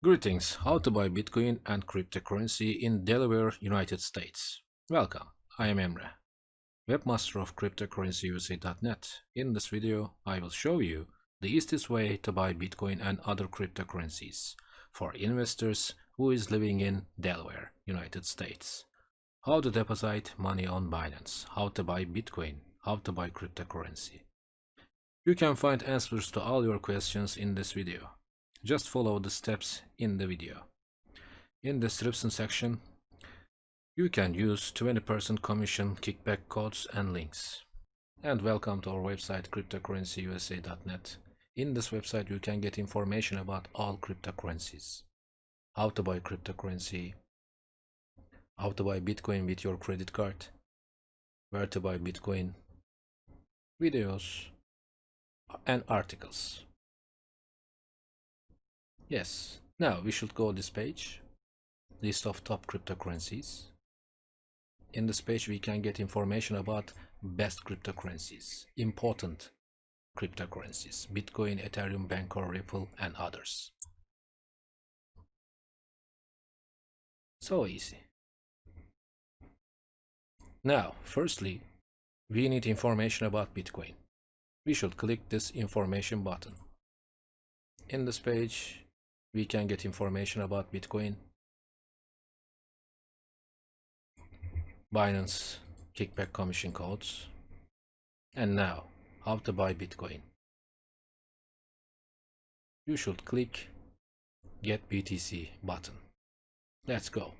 Greetings, how to buy Bitcoin and cryptocurrency in Delaware, United States. Welcome, I am Emre, webmaster of cryptocurrencyusa.net. In this video, I will show you the easiest way to buy Bitcoin and other cryptocurrencies for investors who is living in Delaware, United States. How to deposit money on Binance, how to buy Bitcoin, how to buy cryptocurrency. You can find answers to all your questions in this video. Just follow the steps in the video. In the description section, you can use 20% commission kickback codes and links. And welcome to our website cryptocurrencyusa.net. In this website you can get information about all cryptocurrencies. How to buy cryptocurrency, how to buy Bitcoin with your credit card, where to buy Bitcoin, videos and articles. Yes, now we should go this page, list of top cryptocurrencies. In this page we can get information about best cryptocurrencies, important cryptocurrencies, Bitcoin, Ethereum, Bancor, Ripple and others. So easy. Now, firstly, we need information about Bitcoin. We should click this information button. In this page, we can get information about Bitcoin, Binance, kickback commission codes, and now how to buy Bitcoin. You should click Get BTC button. Let's go.